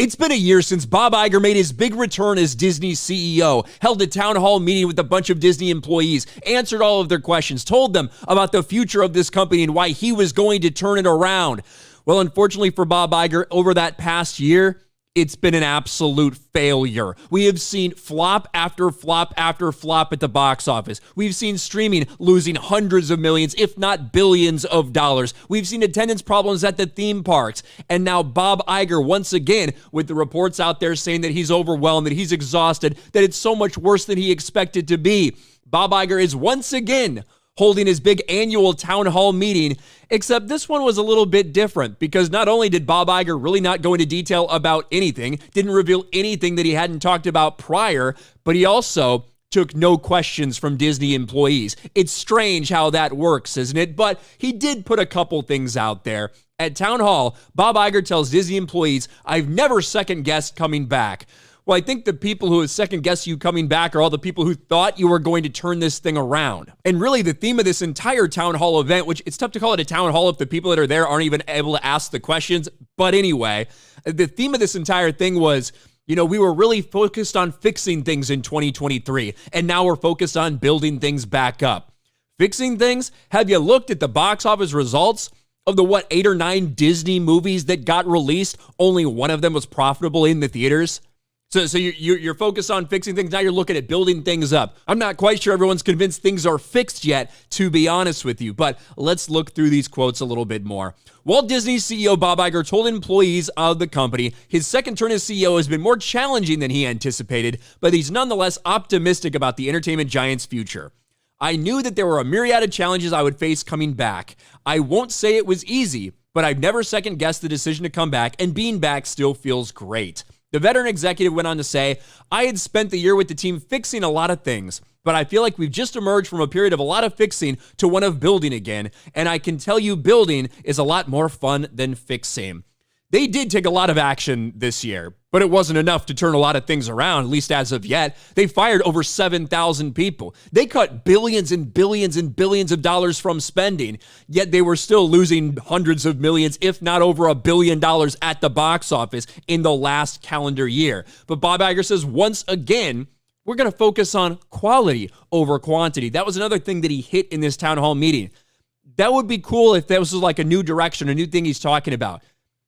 It's been a year since Bob Iger made his big return as Disney's CEO, held a town hall meeting with a bunch of Disney employees, answered all of their questions, told them about the future of this company and why he was going to turn it around. Well, unfortunately for Bob Iger, over that past year, it's been an absolute failure. We have seen flop after flop after flop at the box office. We've seen streaming losing hundreds of millions, if not billions of dollars. We've seen attendance problems at the theme parks. And now Bob Iger, once again, with the reports out there saying that he's overwhelmed, that he's exhausted, that it's so much worse than he expected to be. Bob Iger is once again holding his big annual town hall meeting, except this one was a little bit different because not only did Bob Iger really not go into detail about anything, didn't reveal anything that he hadn't talked about prior, but he also took no questions from Disney employees. It's strange how that works, isn't it? But he did put a couple things out there. At Town Hall, Bob Iger tells Disney employees, "I've never second-guessed coming back." Well, I think the people who second-guess you coming back are all the people who thought you were going to turn this thing around. And really, the theme of this entire town hall event, which it's tough to call it a town hall if the people that are there aren't even able to ask the questions. But anyway, the theme of this entire thing was, we were really focused on fixing things in 2023, and now we're focused on building things back up. Fixing things? Have you looked at the box office results? Of the, 8 or 9 Disney movies that got released, only one of them was profitable in the theaters? So you're focused on fixing things. Now you're looking at building things up. I'm not quite sure everyone's convinced things are fixed yet, to be honest with you. But let's look through these quotes a little bit more. Walt Disney's CEO Bob Iger told employees of the company his second turn as CEO has been more challenging than he anticipated, but he's nonetheless optimistic about the entertainment giant's future. "I knew that there were a myriad of challenges I would face coming back. I won't say it was easy, but I've never second-guessed the decision to come back, and being back still feels great." The veteran executive went on to say, "I had spent the year with the team fixing a lot of things, but I feel like we've just emerged from a period of a lot of fixing to one of building again, and I can tell you building is a lot more fun than fixing." They did take a lot of action this year, but it wasn't enough to turn a lot of things around, at least as of yet. They fired over 7,000 people. They cut billions and billions and billions of dollars from spending, yet they were still losing hundreds of millions, if not over $1 billion at the box office in the last calendar year. But Bob Iger says, once again, we're going to focus on quality over quantity. That was another thing that he hit in this town hall meeting. That would be cool if that was like a new direction, a new thing he's talking about.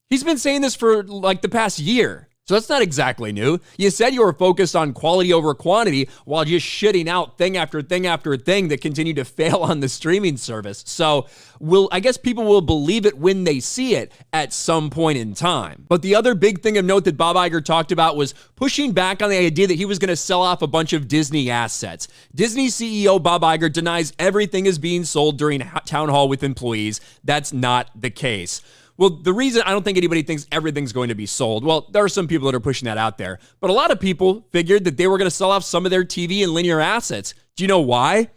He's been saying this for like the past year, so that's not exactly new. You said you were focused on quality over quantity while just shitting out thing after thing after thing that continued to fail on the streaming service. So I guess people will believe it when they see it at some point in time. But the other big thing of note that Bob Iger talked about was pushing back on the idea that he was going to sell off a bunch of Disney assets. Disney CEO Bob Iger denies everything is being sold during town hall with employees. That's not the case. Well, the reason I don't think anybody thinks everything's going to be sold, well, there are some people that are pushing that out there, but a lot of people figured that they were going to sell off some of their TV and linear assets. Do you know why?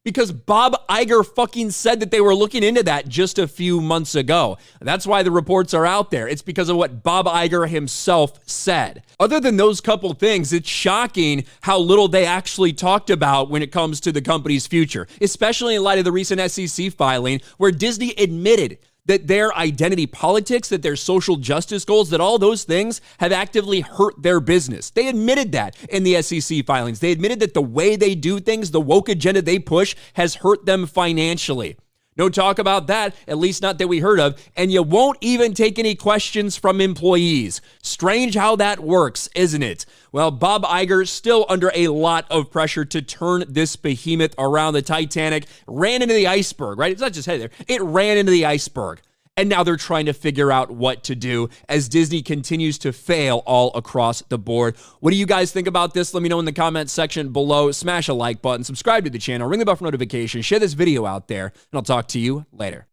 Because Bob Iger fucking said that they were looking into that just a few months ago. That's why the reports are out there. It's because of what Bob Iger himself said. Other than those couple things, it's shocking how little they actually talked about when it comes to the company's future, especially in light of the recent SEC filing where Disney admitted that their identity politics, that their social justice goals, that all those things have actively hurt their business. They admitted that in the SEC filings. They admitted that the way they do things, the woke agenda they push, has hurt them financially. No talk about that, at least not that we heard of, and you won't even take any questions from employees. Strange how that works, isn't it? Well, Bob Iger, still under a lot of pressure to turn this behemoth around. The Titanic ran into the iceberg, right? It's not just headed there. It ran into the iceberg. And now they're trying to figure out what to do as Disney continues to fail all across the board. What do you guys think about this? Let me know in the comments section below. Smash a like button, subscribe to the channel, ring the bell for notifications, share this video out there, and I'll talk to you later.